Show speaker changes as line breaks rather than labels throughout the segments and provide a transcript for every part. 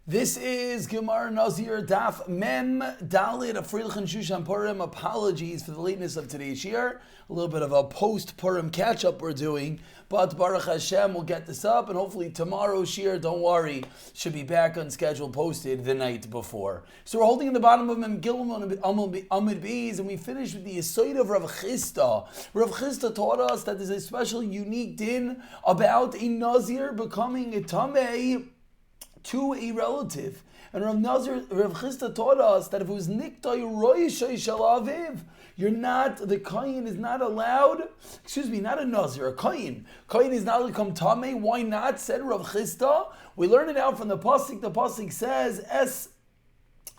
This is Gemara Nazir Daf Mem Dalit of Freilich and Shushan Purim. Apologies for the lateness of today's year. A little bit of a post-Purim catch-up we're doing, but Baruch Hashem will get this up, and hopefully tomorrow's shir, don't worry, should be back on schedule, posted the night before. So we're holding in the bottom of Mem Gilum Amid Beis, and we finished with the Yisoid of Rav Chisda. Rav Chisda taught us that there's a special, unique din about a Nazir becoming a Tameh to a relative. And Rav Chisda taught us that if it was Niktay Roishay Shel Aviv, the Kohen is not allowed, not a Nazir, a Kohen. Kohen is not allowed to become Tameh. Why not? Said Rav Chisda. We learn it out from the Pasuk. The Pasuk says, Es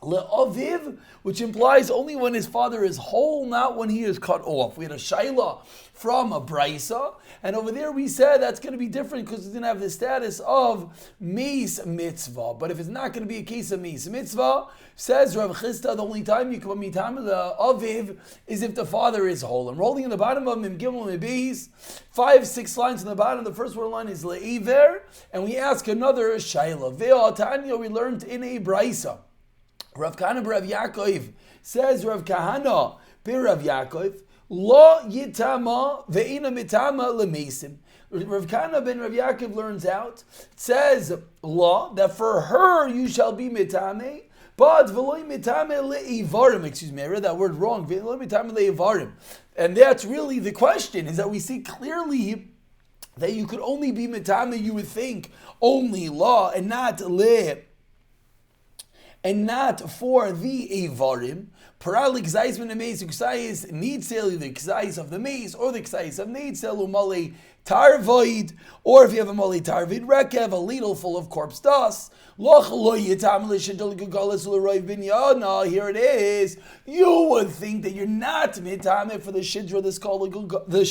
le'aviv, which implies only when his father is whole, not when he is cut off. We had a shaila from a brisa, and over there we said that's going to be different because it's going to have the status of meis mitzvah. But if it's not going to be a case of meis mitzvah, says Rav Chisda, the only time you can be mitam the aviv is if the father is whole. I'm rolling in the bottom of Mem Gimel Beis, 5-6 lines in the bottom. The first one line is le'iver, and we ask another shaila. Ve'atanya, we learned in a brisa. Rav Kahana Rav Yaakov says, Rav Kahana Rav Yaakov, Lo yitama ve'ina mitama lemesim. Rav Kahana ben Rav Yaakov learns out, it says, law, that for her you shall be mitame, but v'lo mitame le'ivarim. I read that word wrong. V'lo mitame le'ivarim. And that's really the question, is that we see clearly that you could only be mitame, you would think, only law, and not for the Eivarim. Paralik Ksais ben Ameis, Ksais Nitzel, the Ksais of the mace, or the Ksais of Nitzel, Umale Tarvoid, or if you have a Mali Tarvid Rekev, a ladle full of corpse dust. Loch lo yitam l'shidol gugalas l'roiv binyana. Here it is. You would think that you're not mitame for the shidra, the skull, the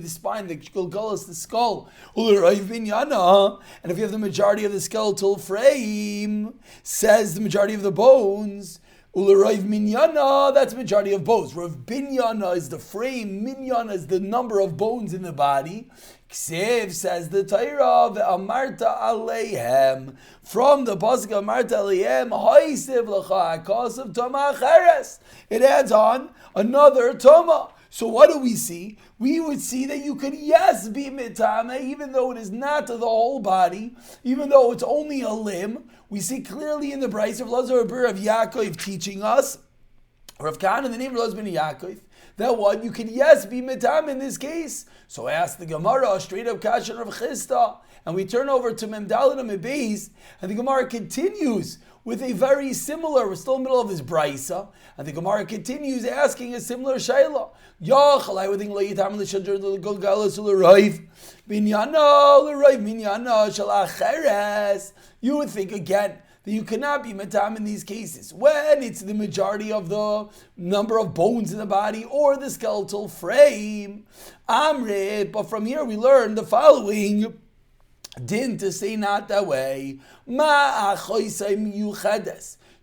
spine, the gugalas, the skull, l'roiv binyana. And if you have the majority of the skeletal frame, says the majority of the bones, Ularav minyana, that's majority of bones. Rav binyana is the frame, minyana is the number of bones in the body. Ksiv, says the Torah, ve'amarta aleihem. From the pasuk amarta aleihem, ha'isiv l'cha ha'kas of toma acheres. It adds on another toma. So what do we see? We would see that you could, yes, be mitame, even though it is not the whole body, even though it's only a limb. We see clearly in the Brisa of Lazar of Yaakov teaching us, Rav Kahana, in the name of Lazar ben Yaakov, that what? You can, yes, be mitame in this case. So ask the Gemara, straight up Kasha Rav Chisda, and we turn over to Mem Dalet Amid Beis, and the Gemara continues with a very similar, we're still in the middle of his brisa, and the Gemara continues asking a similar shayla. You would think again that you cannot be matam in these cases when it's the majority of the number of bones in the body or the skeletal frame. Amrit, but from here we learn the following. Din to say not that way.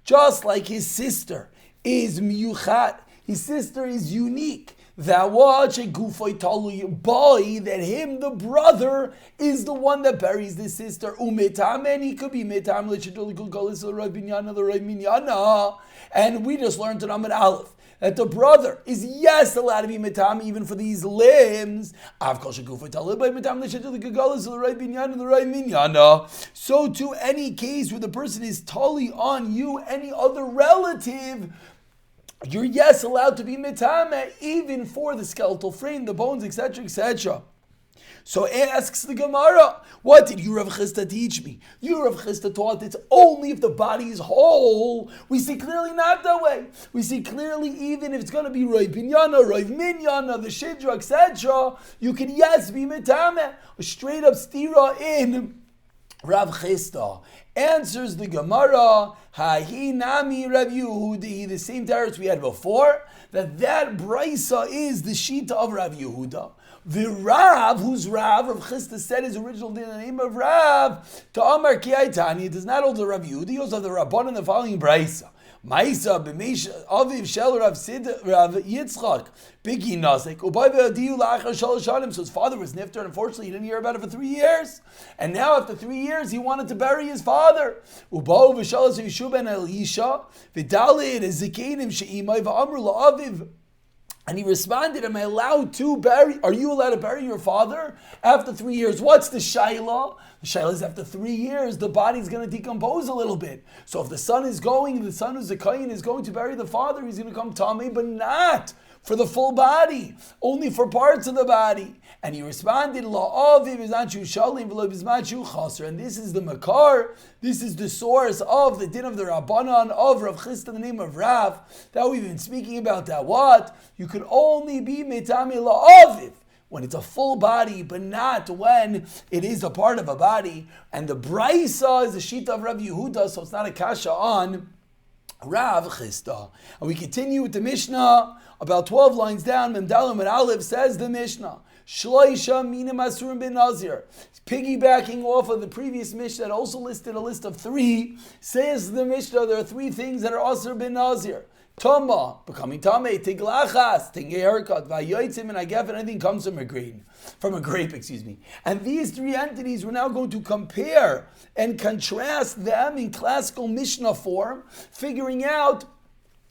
Just like his sister is miyuchad, his sister is unique. That watch a gufay talu boy, that him, the brother, is the one that buries the sister. Umetam, and he could be metam minyana. And we just learned in Amid Aleph that the brother is, yes, allowed to be metam even for these limbs. So to any case where the person is totally on you, any other relative, you're, yes, allowed to be mitame even for the skeletal frame, the bones, etc., etc. So asks the Gemara, what did you, Rav Chisda, teach me? You, Rav Chisda, taught it's only if the body is whole. We see clearly not that way. We see clearly even if it's going to be Roiv Binyana, Roiv Minyana, the Shidra, etc., you can, yes, be mitame. A straight up stira in Rav Chisda. Answers the Gemara, Hahi Nami Rav Yehudi, the same teretz we had before, that brisa is the shita of Rav Yehuda. The Rav, who's Rav Chisda said his original din in the name of Rav, to Amar Ki Aitani, does not hold the Rav Yehudi, he holds the Rabban in the following Braisa. Maisa b'meish aviv shel Rav Sid Rav Yitzchak bigi nasik ubay ve'adiu la'achar shalosh shanim. So his father was nifter, and unfortunately he didn't hear about it for 3 years. And now after 3 years he wanted to bury his father. Ubay v'shalosh Yishuv ben Elisha v'dalid ezikenim she'imay v'amru la'aviv. And he responded, am I allowed to bury? Are you allowed to bury your father after 3 years? What's the shayla? The shayla is after 3 years, the body's going to decompose a little bit. So if the son who's a kain is going to bury the father, he's going to come tamei, but not for the full body, only for parts of the body. And he responded, la'aviv izanchu shalim v'lo bizmachu chaser. And this is the makar, this is the source of the din of the Rabbanan of Rav Chisda, the name of Rav, that we've been speaking about. That what? You could only be metame la'aviv when it's a full body, but not when it is a part of a body. And the Braisa is the sheet of Rav Yehuda, so it's not a kasha on Rav Chisda. And we continue with the Mishnah, about 12 lines down, Memdalim and Aleph, says the Mishnah, Shloisha minim asurim ben Nazir. Piggybacking off of the previous Mishnah that also listed a list of 3, says the Mishnah, there are 3 things that are asur ben Nazir. Toma, becoming Tamei, Tiglachas, taking a haircut, Vayoitzim, and Agef, and anything comes from a grape, And these 3 entities we're now going to compare and contrast them in classical Mishnah form, figuring out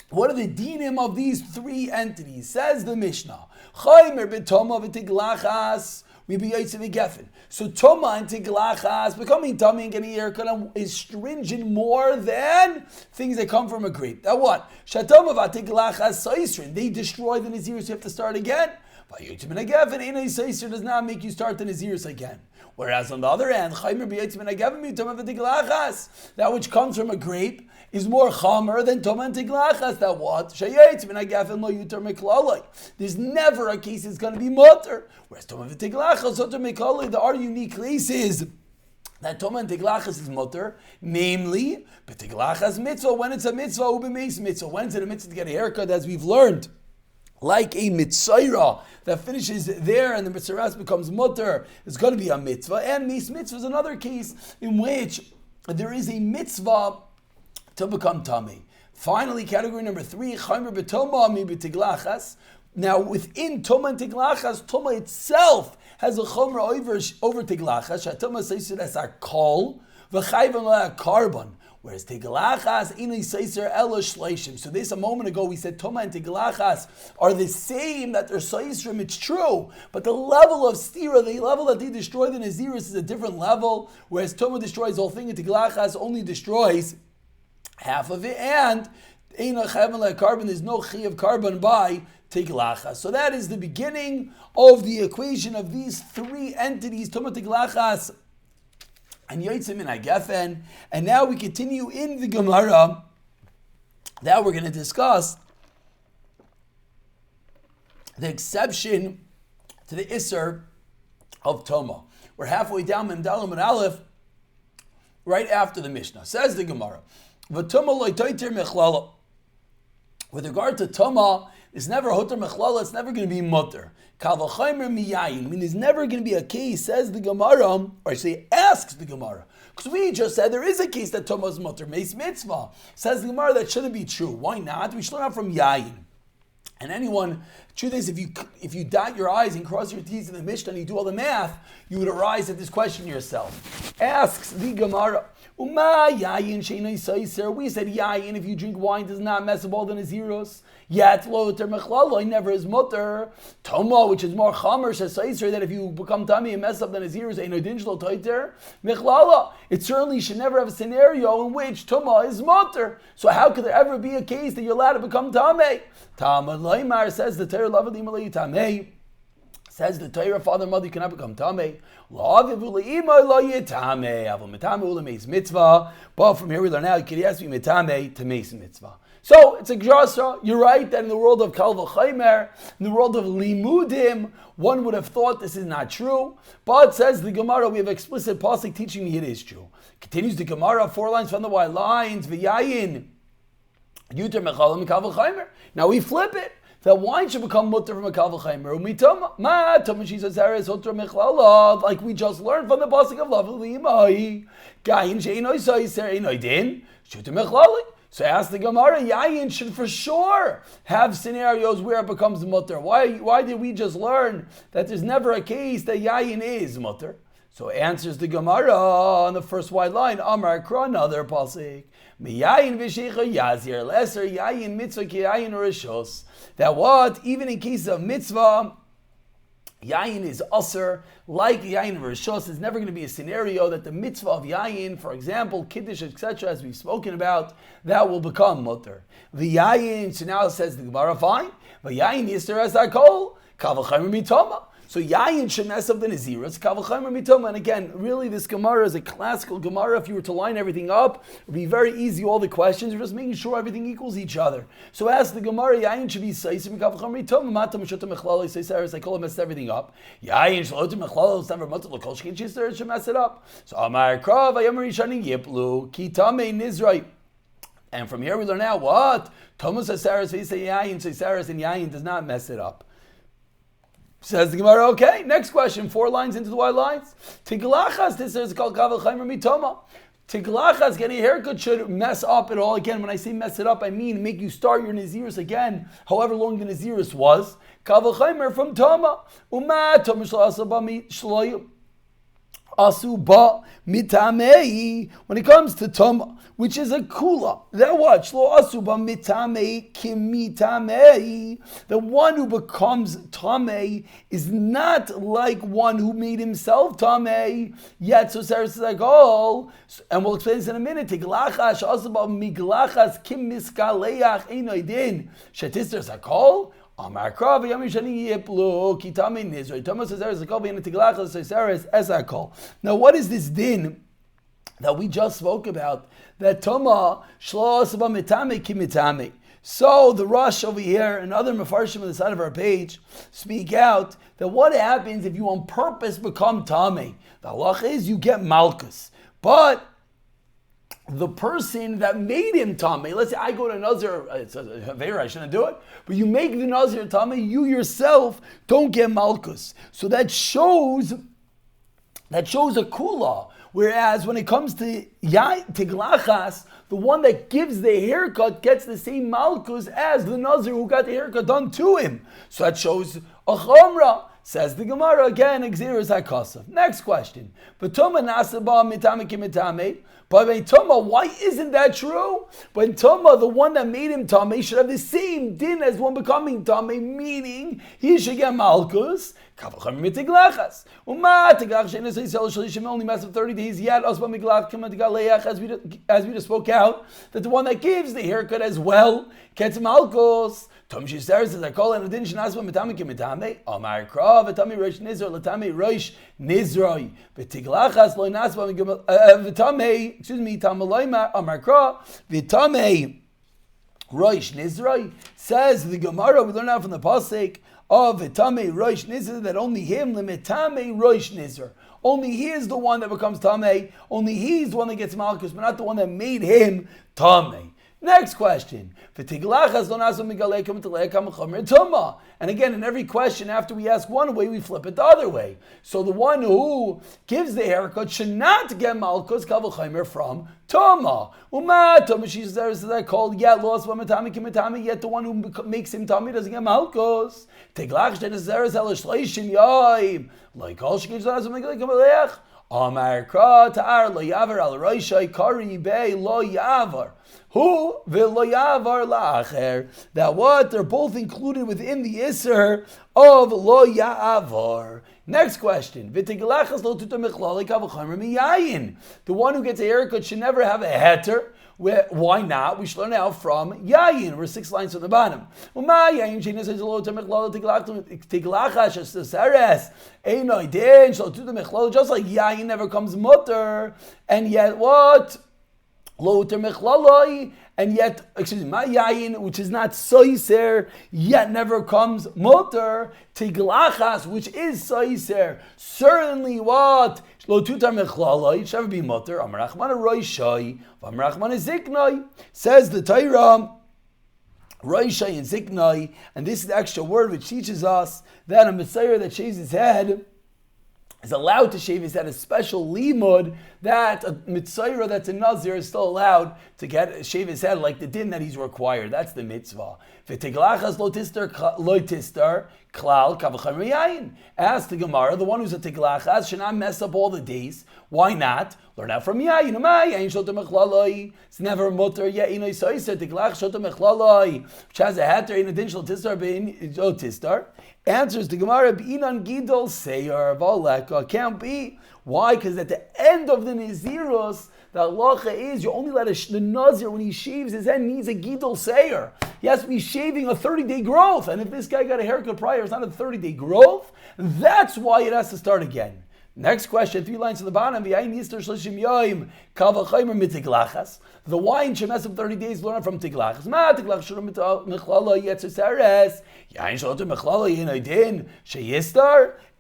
what are the dinim of these 3 entities. Says the Mishnah, Chaymer b'toma v'tiglachas, we be Yoitziv Geffen. So Toma and Tiglachas, becoming tummy and getting a haircut, is stringent more than things that come from a grape. Now what? Shatoma v'tiglachas soisrin, they destroy the Nazir, so you have to start again. But Yoitziv and Geffen, in a soisrin does not make you start the Nazirs again. Whereas on the other hand, Chaymer b'Yoitziv and Geffen, Toma v'tiglachas, that which comes from a grape is more chamer than Toma and Tiglachas. That what? Shayetz ben Agafen lo yuter miklaloi. There's never a case it's going to be mutter. Whereas Toma and Tiglachas, yuter miklaloi, there are unique cases that Toma and Tiglachas is mutter, namely, but Tiglachas mitzvah, when it's a mitzvah, ubemeis mitzvah, when it's a mitzvah to get a haircut, as we've learned, like a mitzvah that finishes there and the mitzvah becomes mutter, it's going to be a mitzvah. And meis mitzvah is another case in which there is a mitzvah to become tummy. Finally, category number 3, chaymer b'toma mi b'tiglachas. Now, within toma and tiglachas, toma itself has a chomer over tiglachas. Shatoma says it as a kol, v'chayven a carbon. Whereas tiglachas inay seiser elo shleishim. So this a moment ago we said toma and tiglachas are the same, that they're seisrim. It's true, but the level of stira, the level that they destroy the naziris is a different level. Whereas toma destroys the whole thing, and tiglachas only destroys half of it, and carbon, there's no chi of carbon by tiglachas. So that is the beginning of the equation of these 3 entities, Toma, Tiglachas, and Yoitzim and Agefen. And now we continue in the Gemara. Now we're going to discuss the exception to the Isser of Toma. We're halfway down Memdalim and Aleph, right after the Mishnah. Says the Gemara, with regard to Toma, it's never hoter mechlala, it's never going to be mutter. Kavachaymer miyayin, meaning it's never going to be a case, says the Gemara, or actually asks the Gemara. Because we just said there is a case that Toma is mutter, meis mitzvah. Says the Gemara, that shouldn't be true. Why not? We should learn out from yayin. And anyone, truth is, if you dot your I's and cross your T's in the Mishnah and you do all the math, you would arise at this question yourself. Asks the Gemara, Uma yayin sheinai saiser. We said yayin, if you drink wine, does not mess up all the naziros. Yet lo ter mechlala, never is mutter. Toma, which is more chamer, says saiser, that if you become tummy and mess up the naziros, ain't no dinjlo toiter mechlala. It certainly should never have a scenario in which toma is mutter. So how could there ever be a case that you're allowed to become tamei? Tama loymar, says the Torah, lavadim alei tamei. Says the Torah, father and mother, you cannot become tamei. But from here we learn now, you can ask me metame to meis mitzvah. So it's a grasa. You're right that in the world of kal v'chaymer, in the world of limudim, one would have thought this is not true. But says the Gemara, we have explicit pasuk teaching me it is true. Continues the Gemara, 4 lines from the white lines, v'yayin yuter mechalim kal v'chaymer. Now we flip it. that wine should become mutter from a kal v'chaimer. Umitama, ma tama she says otra mechlala, like we just learned from the pasuk of Lav Limai. Gayin she'inoi soiser einoi din shuta mechlali. So ask the Gemara, yayin should for sure have scenarios where it becomes mutter. Why did we just learn that there's never a case that yayin is mutter? So answers the Gemara on the first wide line, Amar Kra, another pasuk. Miyayin v'sheicha yazir, lesser yayin mitzvah ki yayin rishos. That what, even in case of mitzvah, yayin is usr, like yayin rishos. There's never going to be a scenario that the mitzvah of yayin, for example, kiddush, etc., as we've spoken about, that will become mutter. The yayin, so now it says the Gemara, fine. But yayin yister as akol, kal v'chaimer mitoma. So yayin should mess up the Nazirus, kal v'chaimer mitoma. And again, really this Gemara is a classical Gemara. If you were to line everything up, it would be very easy, all the questions. We're just making sure everything equals each other. So ask the Gemara, yayin should be seisim, kal v'chaimer mitoma, matam shota mechlala, seisaris, I call it mess everything up. Yayin shlotim mechlala, never mutter l'kol shkin chister, should mess it up. So Amar Krav, Ayamar Yishani Yiplu, ki tamei nizrai. And from here we learn out what? Thomas Asaris, Visa Yayin, Seisaris, and Yayin does not mess it up. Says the Gemara, okay, next question, 4 lines into the white lines. Tiglachas, this is called Kavel Chaimer Mitoma. Tiglachas, getting a haircut should mess up at all. Again, when I say mess it up, I mean make you start your Nazirus again, however long the Nazirus was. Kavel Chaimer from Toma. Uma, Toma Shloasabami Shloyim. Asuba mitamei. When it comes to tama, which is a kula, that what? Shlo asuba mitamei kimitamei. The one who becomes tamei is not like one who made himself tamei. Yet, so Sarah says like, oh, and we'll explain this in a minute. Tiglachas asuba miglachas kim miskaleach einoidin shetister sakol. Amar Krav Yami Shani Yiplu Kitami Nizra Thomas Azaris Zakol V'Yana Tiglachas Azaris Ezakol. Now, what is this din that we just spoke about? That Toma Shlo Asaba Mitame Kimitame. So the Rush over here and other Mefarshim on the side of our page speak out that what happens if you on purpose become Tame? The halach is you get Malchus, but the person that made him Tameh, let's say I go to Nazir, it's a Havera, I shouldn't do it, but you make the Nazir Tameh, you yourself don't get Malchus. So that shows a Kula. Whereas when it comes to Tiglachas, the one that gives the haircut gets the same Malchus as the Nazir who got the haircut done to him. So that shows a Chomra. Says the Gemara again, Exeris HaKasav. Next question. But Toma Nasaba Mitame Kimitame. But by Toma, why isn't that true? When Toma, the one that made him Tame, should have the same din as one becoming Tame, meaning he should get Malchus. Kavacham Mitiglachas. Uma Tiglach Shenes Yisrael Shalishim only mess of 30 days yet. Asba Miglach Kimatigaleyach, as we just spoke out, that the one that gives the haircut as well gets Malchus. Tom Shisar says, I call it a din Shanasba Mitame Kimitame. Amar Krav, Vitami Rosh Nizra, Latami Rosh Nizroi. Vitiglachas Loy Nasba Vitame, excuse me, Tamaloima, Amar Krav, Vitame Rosh Nizroi. Says the Gemara, we learn out from the Pasuk of Vitame Rosh Nizra that only him, Limitame Rosh Nizra. Only he is the one that becomes Tameh. Only he's the one that gets Malchus, but not the one that made him Tameh. Next question. And again, in every question, after we ask one way, we flip it the other way. So the one who gives the haircut should not get Malchus Kavachaimer from Toma. Toma, she says that called yet lost Matami, yet the one who makes him Tommy doesn't get Malchus. Like all she Amar Kra Ta'ar Lo Yavar Al Roishai Kari Bei Lo Yavar. Who Vil Lo Yavar La'acher. That what? They're both included within the Isser of Lo Yavar. Next question. V'tiglachas Lo Tuta Mechlali Kavachamer Miyayin. The one who gets a haircut should never have a heter. Why not? We should learn out from Yayin. We're 6 lines from the bottom. Just like Yayin never comes mutter, and yet what? And yet, excuse me, Yayin, which is not soiser, yet never comes mutter. Tiglachas, which is soiser, certainly what? Lo tutar mechlala, it should never be mutter. Amar Rachman roishai, Amar Rachman ziknai. Says the Torah, Roishai and Ziknai, and this is the extra word which teaches us that a Messiah that shaves his head is allowed to shave his head, a special limud that a mitzayra that's a Nazir is still allowed to shave his head like the din that he's required. That's the mitzvah. V'tiglachas lo tistar klal kavachar yayin. Ask the Gemara, the one who's a tiglachas should not mess up all the days. Why not? Learn out from yayin. Yayin shotem mechlaloi. It's never mutter yayin oisoiser tiglach shotem mechlaloi. Which has a hatter in addition to tistar bein tistar. Answers the Gemara, B'inan Gidol Seir V'aleka. Can't be. Why? Because at the end of the Nazirus, the halacha is you only let the Nazir, when he shaves his head, needs a Gidol Seir. He has to be shaving a 30-day growth. And if this guy got a haircut prior, it's not a 30-day growth. That's why it has to start again. Next question, 3 lines to the bottom. The wine should mess up 30 days, learn from tiglachas.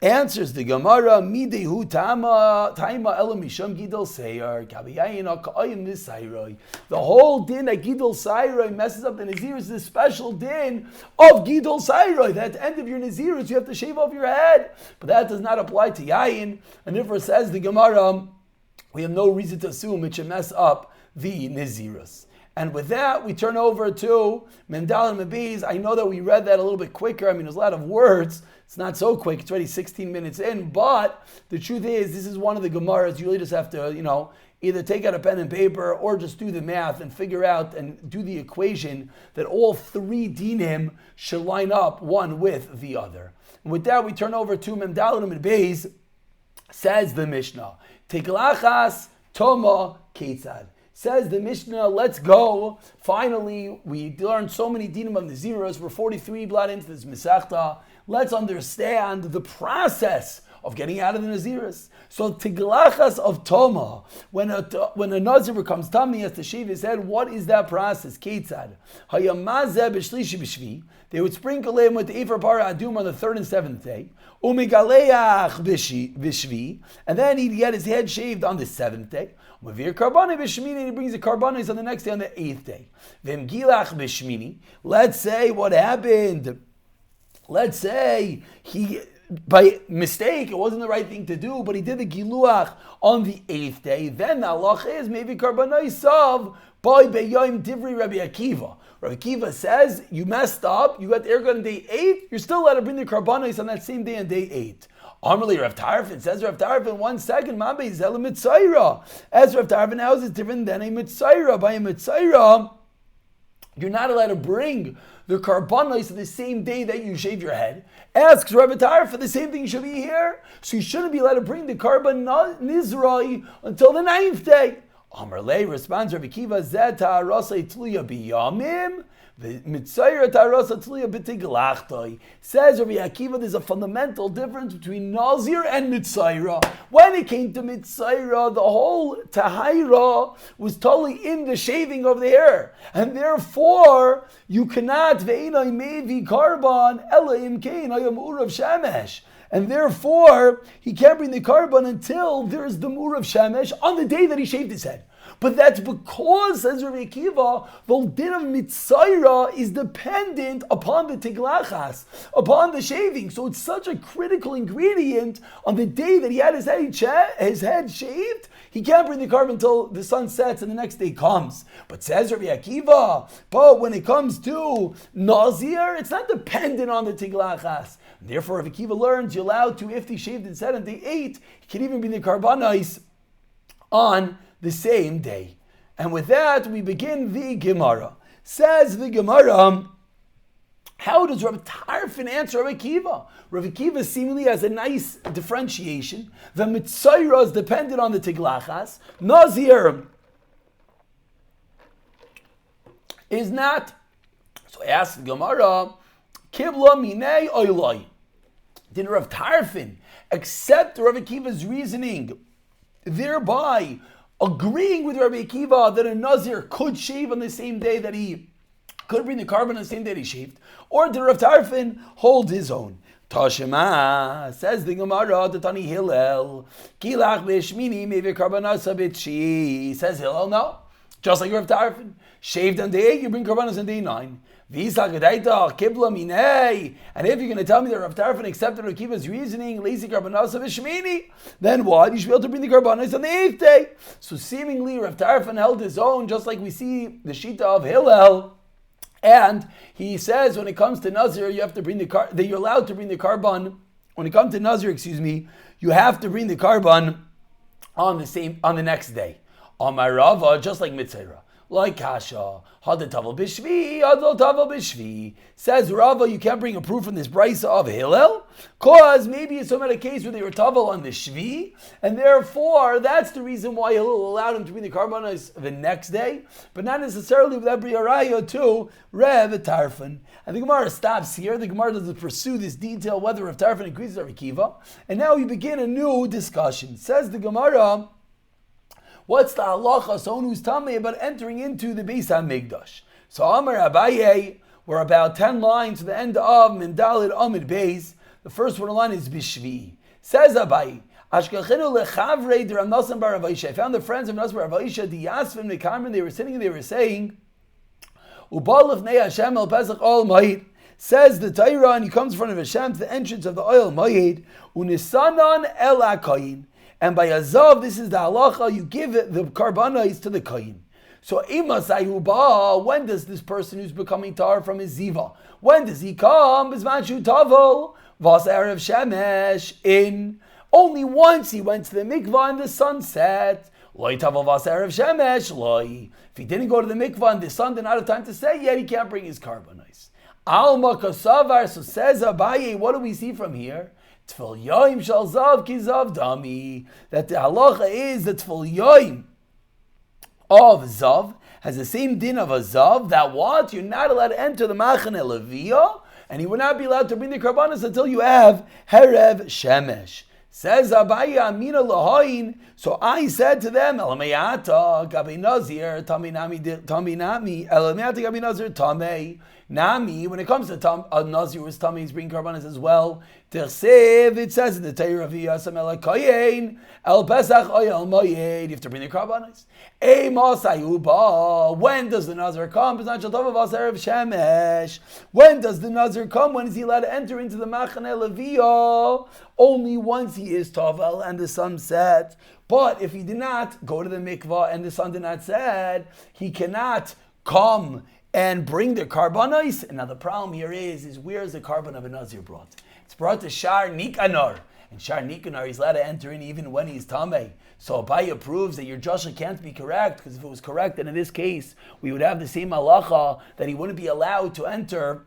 Answers the Gemara, Midehu Taima Ela Misham Gidol Seir, Kabayayina Ka'ayim Nisairoi. The whole din that Gidol Sairoi messes up the Nazir is the special din of Gidol Sairoi. That at the end of your Nazirus, you have to shave off your head. But that does not apply to Yayin. And therefore says the Gemara, we have no reason to assume it should mess up the Nazirus. And with that, we turn over to Mendal and Mabiz. I know that we read that a little bit quicker. I mean, there's a lot of words. It's not so quick. It's already 16 minutes in. But the truth is, this is one of the Gemaras. You really just have to, either take out a pen and paper or just do the math and figure out and do the equation that all 3 dinim should line up one with the other. And with that, we turn over to Mendal and Mabiz. Says the Mishnah, Tiglachas Toma Ketzad. Says the Mishnah, let's go. Finally, we learned so many dinim of Naziros. We're 43 blot into this Masechta. Let's understand the process of getting out of the Naziros. So tiglachas of Toma, when a Nazir becomes Tam, he has to shave his head. What is that process? Ketzad. Hayamazeh b'shlishi b'shvi. They would sprinkle him with the Ephar Para Adum on the 3rd and 7th day. Umigaleach b'shvi. And then he'd get his head shaved on the 7th day. Mavir karbani b'shmini, he brings the karbanis on the next day, on the 8th day. Vim gilach b'shmini. Let's say what happened. Let's say he, by mistake, it wasn't the right thing to do, but he did the giluach on the 8th day. Then the halach is maybe karbanai sav by beyoim divri Rabbi Akiva. Rabbi Akiva says you messed up, you got the haircut on day 8, you're still allowed to bring the karbanis on that same day on day 8. Amarli Rav Tarfon says Rav Tarfon 1 second, Mabe Zela Mitzayra. As Rav Tarfon now is different than a Mitzayra. By a Mitzayra, you're not allowed to bring the karbanos the same day that you shave your head. Asks Rabbi Tarfon, the same thing should be here. So you shouldn't be allowed to bring the karban nizrai until the 9th day. Amarle responds Rabbi Kiva Zeta Rasa Tluya Biyamim. Says Rabbi Akiva, there's a fundamental difference between Nazir and Mitzayra. When it came to Mitzayra, the whole Tahira was totally in the shaving of the hair. And therefore, you cannot Ve'inai Mevi Karban Ela Imkein Ayam Urav Shemesh. And therefore, he can't bring the karban until there's the mur of shemesh on the day that he shaved his head. But that's because, says Rabbi Akiva, the din of mitzayra is dependent upon the tiglachas, upon the shaving. So it's such a critical ingredient on the day that he had his head shaved. He can't bring the karban until the sun sets and the next day comes. But says Rabbi Akiva, but when it comes to Nazir, it's not dependent on the tiglachas. Therefore, if Akiva learns, you're allowed to, if he shaved his head on day 8, he can even bring the karbanos on the same day. And with that, we begin the Gemara. Says the Gemara, how does Rabbi Tarfon answer Rabbi Akiva? Rabbi Akiva seemingly has a nice differentiation. The Mitzayra is dependent on the Tiglachas. Nazir is not. So I asked the Gemara, Kibla minei oiloi. Did Rav Tarfon accept Rabbi Akiva's reasoning, thereby agreeing with Rabbi Akiva that a Nazir could shave on the same day that he could bring the karban on the same day that he shaved? Or did Rav Tarfon hold his own? Tashema, says the Gemara, the Tani Hillel, Kilach b'shmini mevi karbanasa b'tshi. Says Hillel, no. Just like Rav Tarfon, shaved on day 8, you bring karbanos on day 9. And if you're going to tell me that Rav Tarfon accepted Rav Kiva's reasoning, then what? You should be able to bring the karbanos on the 8th day. So seemingly Rav Tarfon held his own, just like we see the Shita of Hillel. And he says when it comes to Nazir, you have to bring that you're allowed to bring the karban. When it comes to Nazir, you have to bring the karban on the next day. On my Rava, just like Mitzera. Like Kasha, Hadal Tavel Bishvi, Hadal Tavel Bishvi. Says Rava, you can't bring a proof from this brisa of Hillel, because maybe it's some other case where they were Tavel on the Shvi, and therefore that's the reason why Hillel allowed him to bring the karbanos the next day, but not necessarily with that Briaraya to Rav Tarfon. And the Gemara stops here. The Gemara doesn't pursue this detail whether Rav Tarfon agrees with Rav Kiva, and now we begin a new discussion. Says the Gemara, what's the halacha, someone who's tamei about entering into the Beis HaMikdash? So Amar Abaye, we're about 10 lines to the end of Mendalid Amid Beis. The first one line is Bishvi. Says Abaye, Ashkachenu lechavrei de Rav Nosson bar Rav Aisha. I found the friends of Nosson bar Rav Aisha, the Yasvim, the Kamran, they were sitting and they were saying, Ubal lefnei Hashem el Pesach ol Ma'id. Says the Torah, and he comes in front of Hashem to the entrance of the oil Ma'id, Unisanan el HaKayin. And by Azav, this is the halacha, you give it, the karbanos to the kayin. So Imasayuba, when does this person who's becoming tar from his ziva, when does he come? Bismanshu tavel, vas erev shemesh, in. Only once he went to the mikvah in the sunset. Loi tavel vas erev shemesh, loi. If he didn't go to the mikvah and the sun did not have time to say yet, he can't bring his karbanos. Alma kasavar, so says Abaye, what do we see from here? Tfil yoim shal zav ki zav dami. That the halacha is that tfil yoim of zav has the same din of a zav. That what? You're not allowed to enter the machane leviyah, and you will not be allowed to bring the karbanos until you have herev shemesh. Says Abaye Amina Lahain. So I said to them, Elamayata Gabi Nazir Tami Nami Elamayata Gabi Nazir Tame Nami. When it comes to Nazir who's Tami, he's bringing karbanos as well. Tersev, it says in the Torah of Yasam El Kayin El Pesach Oyel Moyed. You have to bring the karbanos. Masayuba. When does the Nazir come? When does the Nazir come? When is he allowed to enter into the Machane Leviyah? Only once he is Tavel and the sun sets. But if he did not go to the mikvah and the sun did not set, he cannot come and bring the karbanos. And now the problem here is where is the karban of a Nazir brought? It's brought to Shar Nikanor. And Shar Nikanor, he's allowed to enter in even when he's Tameh. So Abaye proves that your Joshua can't be correct, because if it was correct, then in this case, we would have the same halacha that he wouldn't be allowed to enter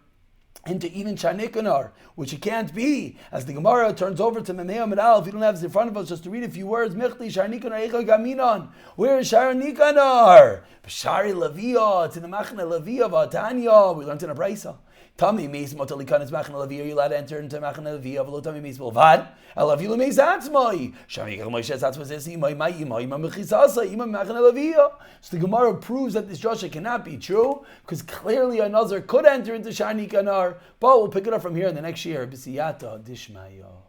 into even Shar Nikanor, which it can't be. As the Gemara turns over to Memei Amid Aleph, if you don't have this in front of us, just to read a few words, Michli Shar Nikanor Eicha Gaminon. Where is Shar Nikanor? Shari Leviyah, it's in the Machane Leviyah, Vatanya. We learned in a Brisa. Tami meis motalikan is Machane Leviyah. You're allowed to enter into Machane Leviyah. V'lo tami meis bilvad. Elavilu meis atzmai. Shami yikach Moshe atzmai says imay mechisasa imay Machane Leviyah. So the Gemara proves that this drasha cannot be true, because clearly a Nazir could enter into Shani Kanar. But we'll pick it up from here in the next year. B'siyata dishmaya.